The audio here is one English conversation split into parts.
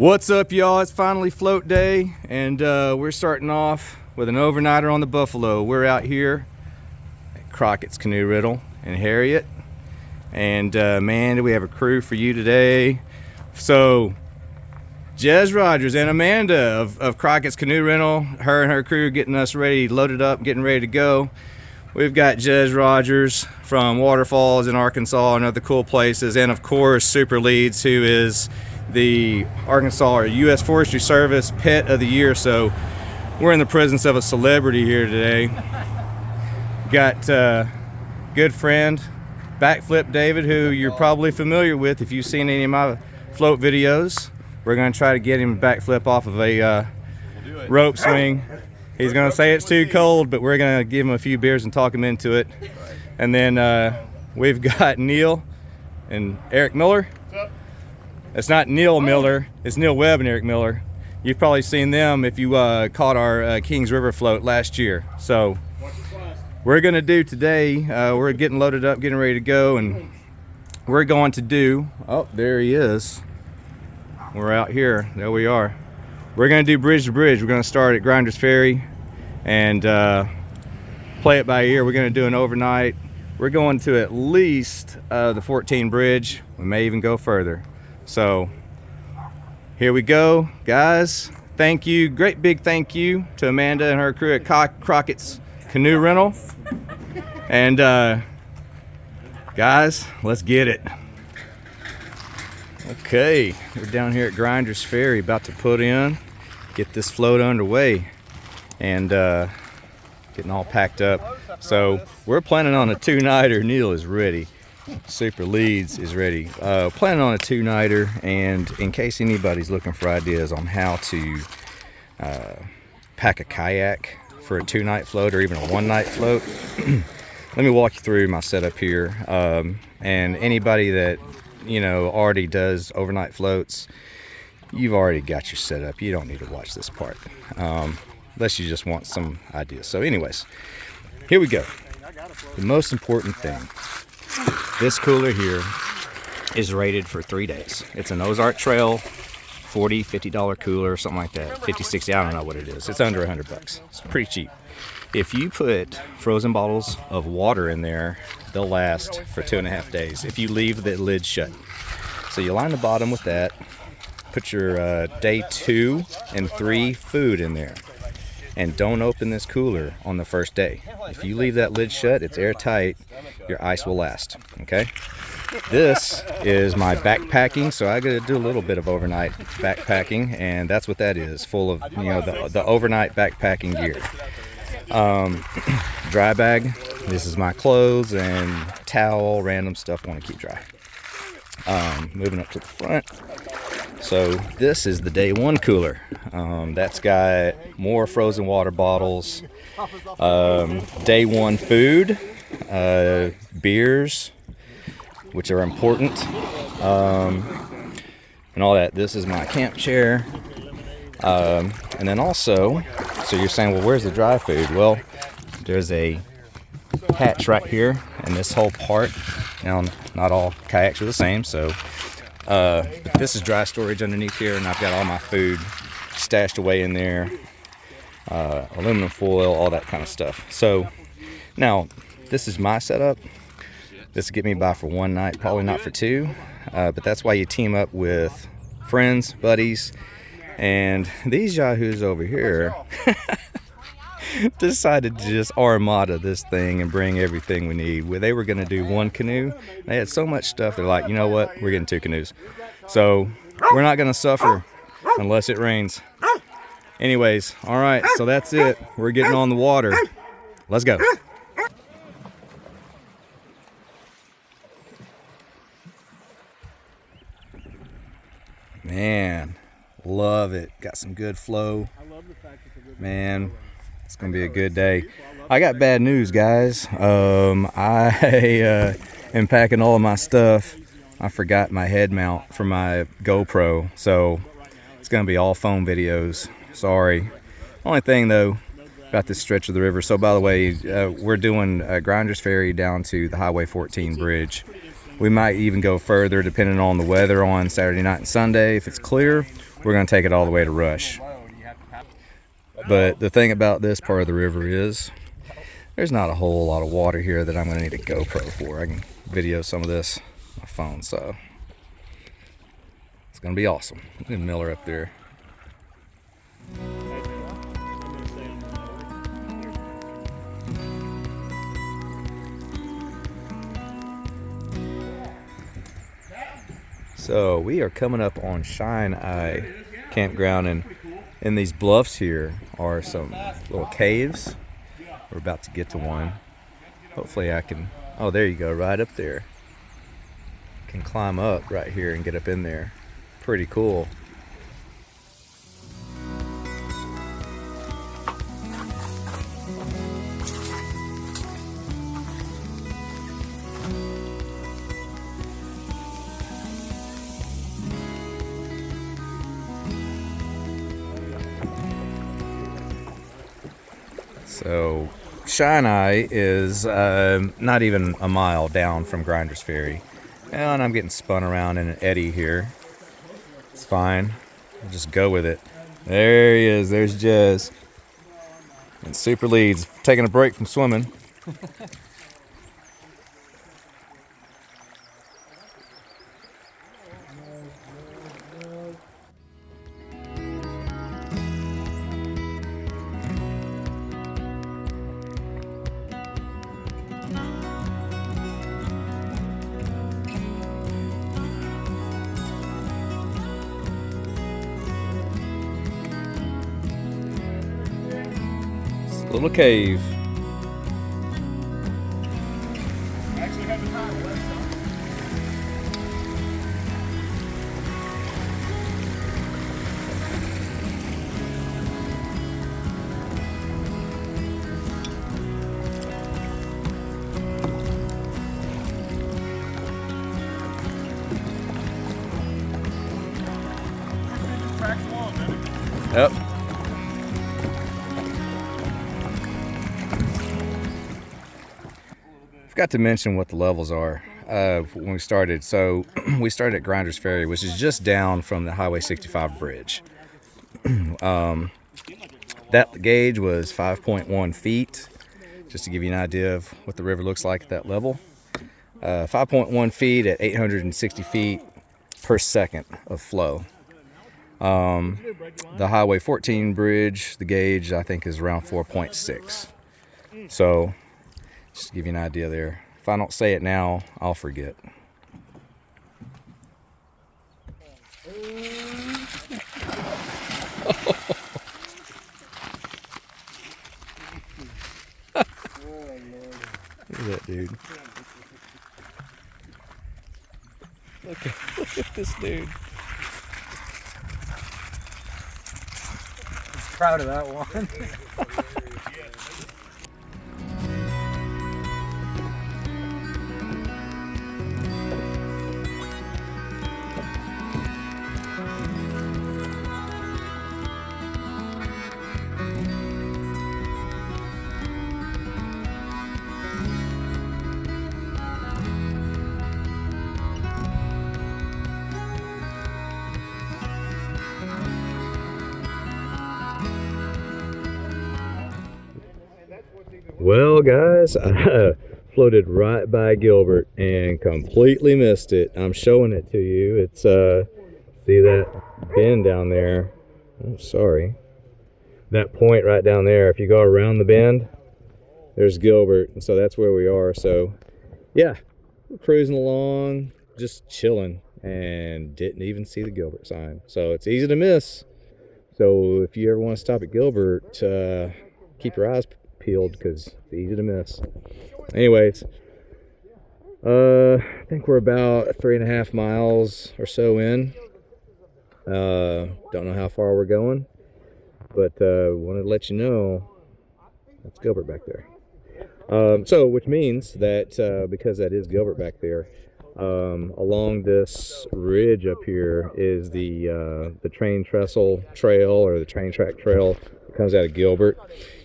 What's up, y'all? It's finally float day, and we're starting off with an overnighter on the Buffalo. We're out here at Crockett's Canoe Rental in Harriet, and man, do we have a crew for you today. So Jez Rogers and Amanda of Crockett's Canoe Rental, her and her crew getting us ready, loaded up, getting ready to go. We've got Jez Rogers from Waterfalls in Arkansas and other cool places, and of course Super Leads, who is the Arkansas or U.S. Forestry Service Pet of the Year. So we're in the presence of a celebrity here today. Got good friend Backflip David, who you're probably familiar with if you've seen any of my float videos. We're going to try to get him to backflip off of a rope swing. He's going to say it's too cold, but we're going to give him a few beers and talk him into it. And then we've got Neil and Eric Miller. It's not Neil Miller, it's Neil Webb and Eric Miller. You've probably seen them if you caught our Kings River float last year. So we're going to do today, we're getting loaded up, getting ready to go, and we're going to do, oh, there he is. We're out here, there we are. We're going to do bridge to bridge. We're going to start at Grinders Ferry and play it by ear. We're going to do an overnight. We're going to at least the 14 bridge. We may even go further. So here we go, guys. Thank you, great big thank you to Amanda and her crew at Crockett's Canoe Rental. And guys, let's get it. Okay, we're down here at Grinders Ferry, about to put in, get this float underway, and getting all packed up. So we're planning on a two-nighter. Neil is ready. Super Leads is ready. Planning on a two-nighter, and in case anybody's looking for ideas on how to pack a kayak for a two-night float or even a one-night float, let me walk you through my setup here. And anybody that already does overnight floats, you've already got your setup. You don't need to watch this part unless you just want some ideas. So anyways, here we go. The most important thing. This cooler here is rated for 3 days. It's an Ozark Trail, $40, $50 cooler, something like that. 50, 60, I don't know what it is. It's under $100. It's pretty cheap. If you put frozen bottles of water in there, they'll last for 2.5 days if you leave the lid shut. So you line the bottom with that, put your day 2 and 3 food in there, and don't open this cooler on the first day. If you leave that lid shut, it's airtight, your ice will last, okay? This is my backpacking, so I gotta do a little bit of overnight backpacking, and that's what that is, full of the overnight backpacking gear. Dry bag, this is my clothes and towel, random stuff I want to keep dry. Moving up to the front. So this is the day 1 cooler. That's got more frozen water bottles, day 1 food, beers, which are important, and all that. This is my camp chair. And then also, so you're saying, well, where's the dry food? Well, there's a hatch right here, and this whole part. Now, not all kayaks are the same, so but this is dry storage underneath here, and I've got all my food stashed away in there, aluminum foil, all that kind of stuff. So now, this is my setup. This will get me by for one night, probably not for 2, but that's why you team up with friends, buddies. And these yahoos over here decided to just armada this thing and bring everything we need. They were going to do 1 canoe. They had so much stuff, they're like, you know what, we're getting 2 canoes. So we're not going to suffer unless it rains. Anyways, all right, so that's it. We're getting on the water. Let's go. Man. Love it. Got some good flow. Man, it's gonna be a good day. I got bad news, guys. I am packing all of my stuff. I forgot my head mount for my GoPro, so it's gonna be all phone videos. Sorry. Only thing though about this stretch of the river. So by the way, we're doing Grinders Ferry down to the Highway 14 bridge. We might even go further depending on the weather on Saturday night and Sunday if it's clear. we're going to take it all the way to Rush. But the thing about this part of the river is there's not a whole lot of water here that I'm going to need a GoPro for. I can video some of this on my phone, so it's going to be awesome. Look at Miller up there. So we are coming up on Shine Eye Campground, and in these bluffs here are some little caves. We're about to get to one. Hopefully I can, oh there you go, right up there. Can climb up right here and get up in there. Pretty cool. So Shine Eye is not even a mile down from Grinders Ferry, and I'm getting spun around in an eddy here. It's fine, I'll just go with it. There he is, there's Jez and Super Leads taking a break from swimming. Little cave. Yep. Forgot to mention what the levels are when we started. So we started at Grinders Ferry, which is just down from the Highway 65 bridge. That gauge was 5.1 feet, just to give you an idea of what the river looks like at that level. 5.1 feet at 860 feet per second of flow. The Highway 14 bridge, the gauge I think is around 4.6. So just to give you an idea there. If I don't say it now, I'll forget. Look at that dude. Look at this dude. He's proud of that one. Well, guys, I floated right by Gilbert and completely missed it. I'm showing it to you. It's see that bend down there? Oh, sorry. That point right down there. If you go around the bend, there's Gilbert, and so that's where we are. So, yeah, we're cruising along, just chilling, and didn't even see the Gilbert sign. So it's easy to miss. So if you ever want to stop at Gilbert, keep your eyes peeled because it's easy to miss. Anyways, I think we're about 3.5 miles or so in. Don't know how far we're going, but wanted to let you know that's Gilbert back there. So which means that because that is Gilbert back there, along this ridge up here is the Train Trestle Trail, or the train track trail that comes out of Gilbert.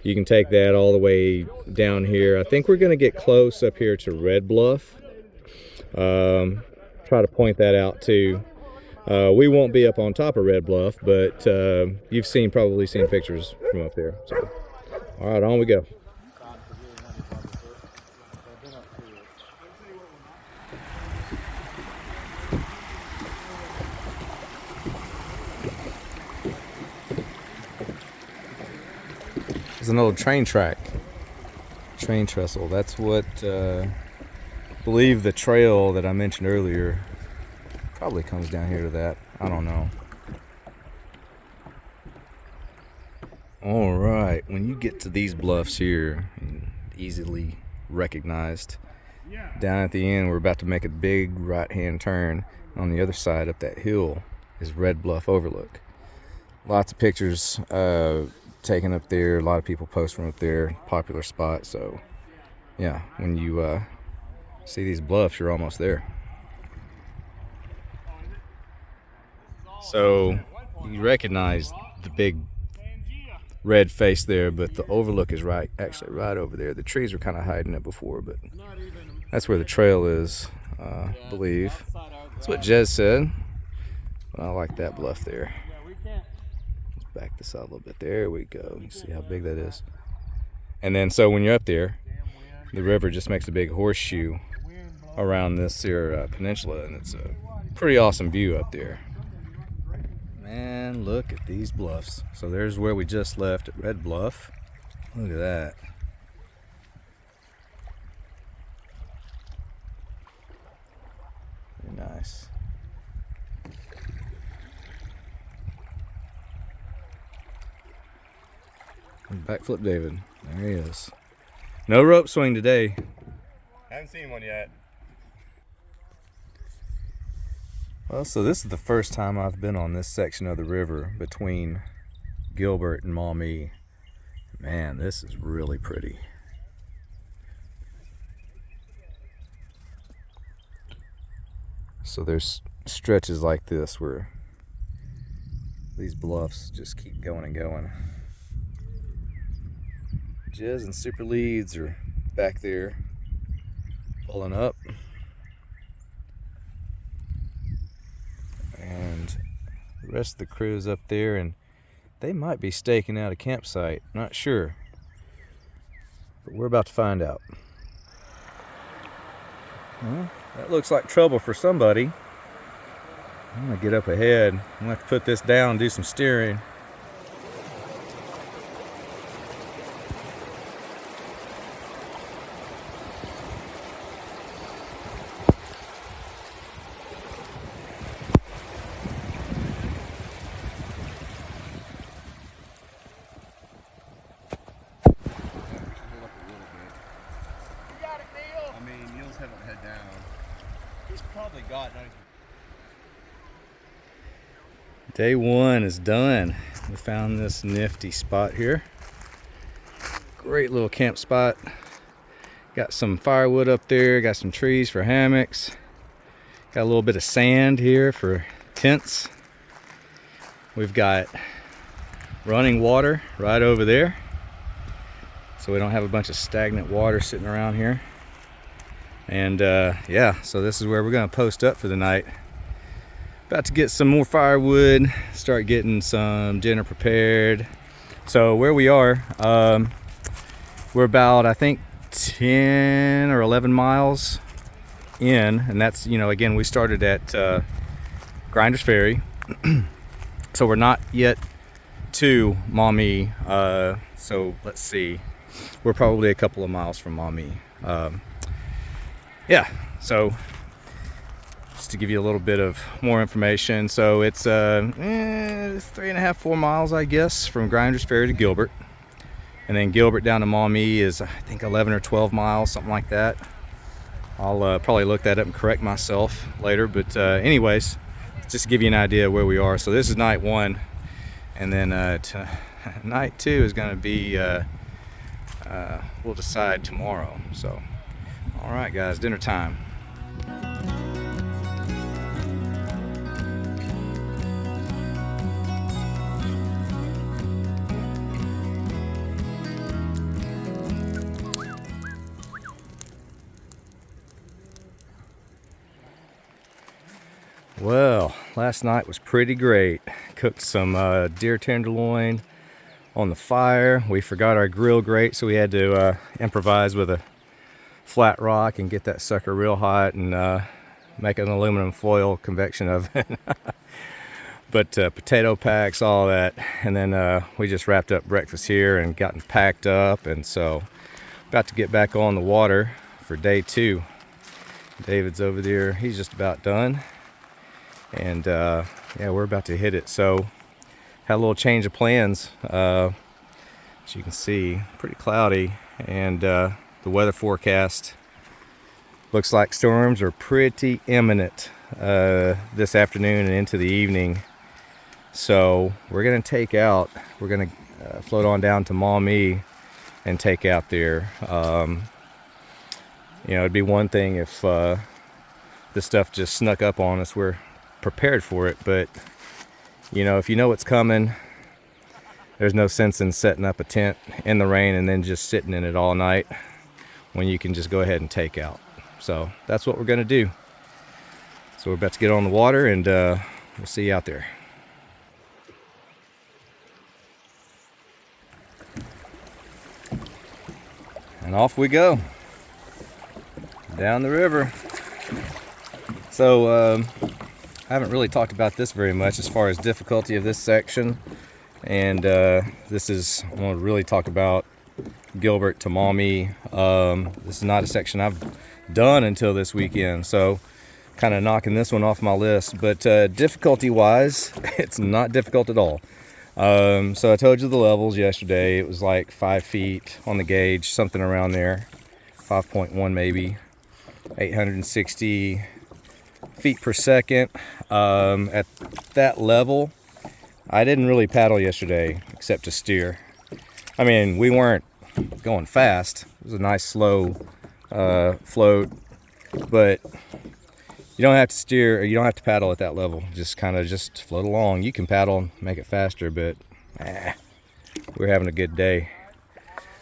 You can take that all the way down here. I think we're going to get close up here to Red Bluff. Try to point that out too. We won't be up on top of Red Bluff, but you've probably seen pictures from up there. So, all right, on we go. There's an old train track, Train Trestle. That's what I believe the trail that I mentioned earlier probably comes down here to that. I don't know. All right, when you get to these bluffs here, easily recognized, down at the end we're about to make a big right-hand turn. On the other side up that hill is Red Bluff Overlook. Lots of pictures taken up there. A lot of people post from up there. Popular spot. So yeah, when you see these bluffs, you're almost there. So you recognize the big red face there, but the overlook is actually right over there. The trees were kind of hiding it before, but that's where the trail is, I believe. That's what Jez said. But I like that bluff there. Let's back this out a little bit. There we go. You see how big that is. And then so when you're up there, the river just makes a big horseshoe around this here peninsula, and it's a pretty awesome view up there. Man, look at these bluffs. So there's where we just left at Red Bluff. Look at that. Very nice. Backflip David. There he is. No rope swing today. Haven't seen one yet. Well, so this is the first time I've been on this section of the river between Gilbert and Maumee. Man, this is really pretty. So there's stretches like this where these bluffs just keep going and going. Jez and Super Leads are back there pulling up. And the rest of the crew's up there, and they might be staking out a campsite. Not sure. But we're about to find out. Well, that looks like trouble for somebody. I'm gonna get up ahead. I'm gonna have to put this down and do some steering. Day one is done. We found this nifty spot here. Great little camp spot. Got some firewood up there, got some trees for hammocks. Got a little bit of sand here for tents. We've got running water right over there, so we don't have a bunch of stagnant water sitting around here. And yeah, so this is where we're gonna post up for the night. About to get some more firewood, start getting some dinner prepared. So where we are, we're about, I think, 10 or 11 miles in, and that's, you know, again, we started at Grinder's Ferry. So we're not yet to Maumee. So let's see, we're probably a couple of miles from Maumee. Yeah, so just to give you a little bit of more information, so it's 3.5, 4 miles, I guess, from Grinder's Ferry to Gilbert, and then Gilbert down to Maumee is, I think, 11 or 12 miles, something like that. I'll probably look that up and correct myself later, but anyways, just to give you an idea of where we are. So this is night one, and then night two is going to be we'll decide tomorrow. So all right, guys, dinner time. Well, last night was pretty great. Cooked some deer tenderloin on the fire. We forgot our grill grate, so we had to improvise with a flat rock and get that sucker real hot and make an aluminum foil convection oven. But potato packs, all that, and then we just wrapped up breakfast here and gotten packed up, and so about to get back on the water for day 2. David's over there, he's just about done, and yeah, we're about to hit it. So had a little change of plans. As you can see, pretty cloudy, and the weather forecast looks like storms are pretty imminent this afternoon and into the evening. So we're gonna take out, we're gonna float on down to Maumee and take out there. You know, it'd be one thing if this stuff just snuck up on us. We're prepared for it, but you know, if you know what's coming, there's no sense in setting up a tent in the rain and then just sitting in it all night when you can just go ahead and take out. So that's what we're gonna do. So we're about to get on the water, and we'll see you out there. And off we go down the river. So I haven't really talked about this very much as far as difficulty of this section, and this is, I want to really talk about Gilbert to Maumee. This is not a section I've done until this weekend, so kind of knocking this one off my list. But difficulty wise, it's not difficult at all. So I told you the levels yesterday. It was like 5 feet on the gauge, something around there, 5.1 maybe, 860 feet per second. At that level, I didn't really paddle yesterday except to steer. I mean, we weren't going fast. It was a nice slow float, but you don't have to steer, or you don't have to paddle at that level. Just kind of just float along. You can paddle and make it faster, but we're having a good day.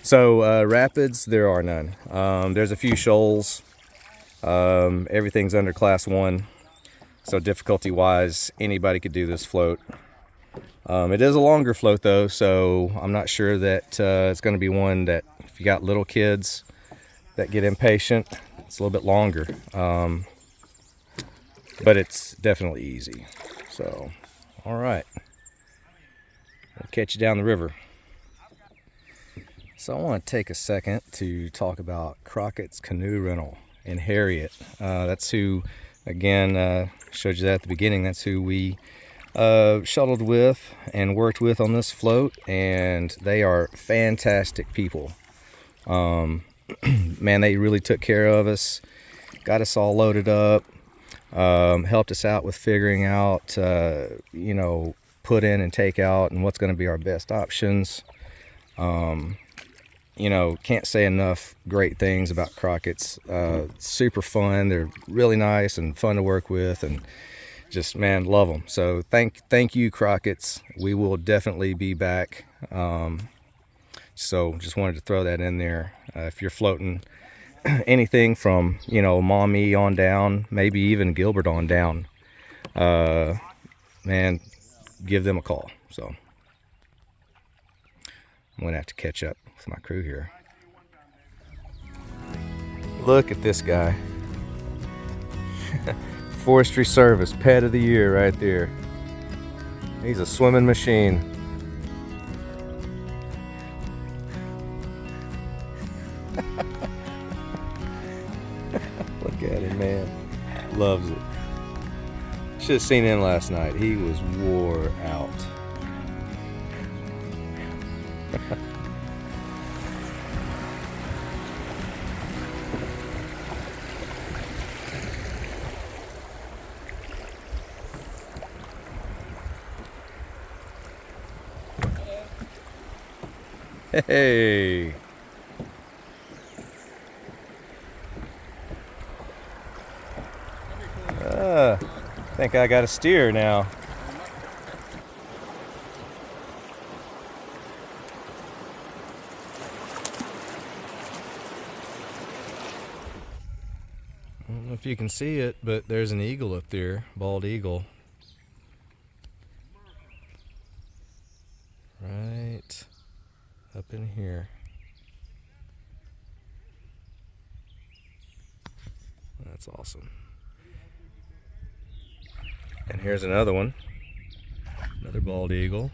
So rapids, there are none. There's a few shoals. Everything's under class 1. So difficulty wise, anybody could do this float. It is a longer float though, so I'm not sure that it's going to be one that if you got little kids that get impatient, it's a little bit longer. But it's definitely easy. So, all right, I'll catch you down the river. So I want to take a second to talk about Crockett's Canoe Rental in Harriet. That's who, again, showed you that at the beginning. That's who we shuttled with and worked with on this float, and they are fantastic people. Man, they really took care of us, got us all loaded up. Helped us out with figuring out, you know, put in and take out and what's going to be our best options. You know, can't say enough great things about Crockett's. Super fun. They're really nice and fun to work with, and just, man, love them. So thank you, Crockett's. We will definitely be back. So just wanted to throw that in there. If you're floating anything from, you know, Maumee on down, maybe even Gilbert on down, man, give them a call. So I'm gonna have to catch up with my crew here. Look at this guy. Forestry Service pet of the year right there. He's a swimming machine. Look at him, man. Loves it. Should have seen him last night. He was wore out. Hey. I think I got a steer now. I don't know if you can see it, but there's an eagle up there, bald eagle. up in here. That's awesome. And here's another one, another bald eagle.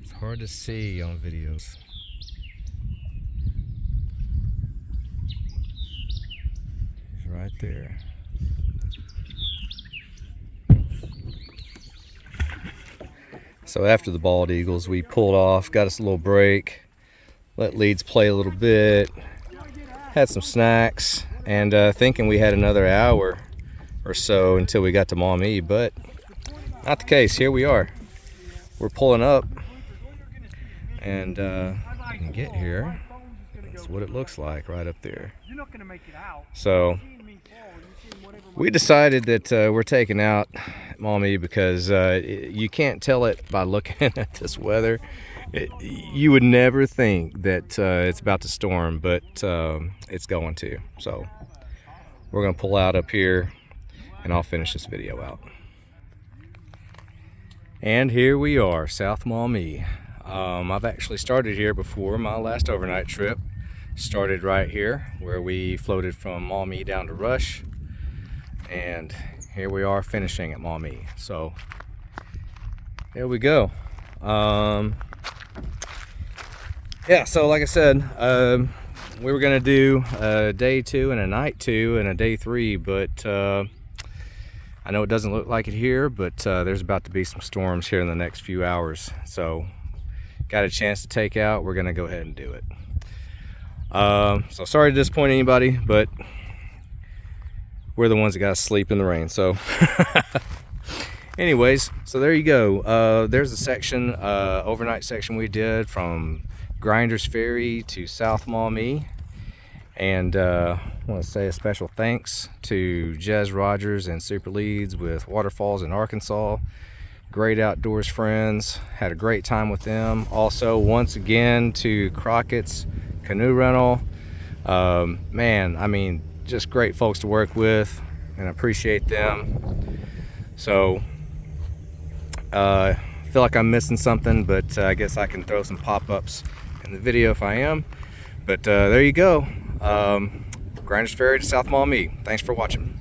It's hard to see on videos. He's right there. So after the bald eagles, we pulled off, got us a little break, let leads play a little bit, had some snacks, and thinking we had another hour or so until we got to Maumee, but not the case. Here we are. We're pulling up, and you can get here. That's what it looks like right up there. So we decided that we're taking out Maumee because you can't tell it by looking at this weather. You would never think that it's about to storm, but it's going to. So we're going to pull out up here, and I'll finish this video out. And here we are, South Maumee. I've actually started here before. My last overnight trip started right here, where we floated from Maumee down to Rush, and here we are finishing at Maumee. So here we go. Yeah, so like I said, we were gonna do a day 2 and a night 2 and a day 3, but I know it doesn't look like it here, but there's about to be some storms here in the next few hours. So got a chance to take out, we're gonna go ahead and do it. So sorry to disappoint anybody, but we're the ones that got to sleep in the rain. So anyways, so there you go. There's a section, overnight section we did from Grinders Ferry to South Maumee. And I want to say a special thanks to Jez Rogers and Super Leads with Waterfalls in Arkansas. Great outdoors friends, had a great time with them. Also, once again, to Crockett's Canoe Rental. Man, I mean, just great folks to work with, and I appreciate them. So I feel like I'm missing something, but I guess I can throw some pop-ups in the video if I am. But there you go. Grinders Ferry to South Maumee. Thanks for watching.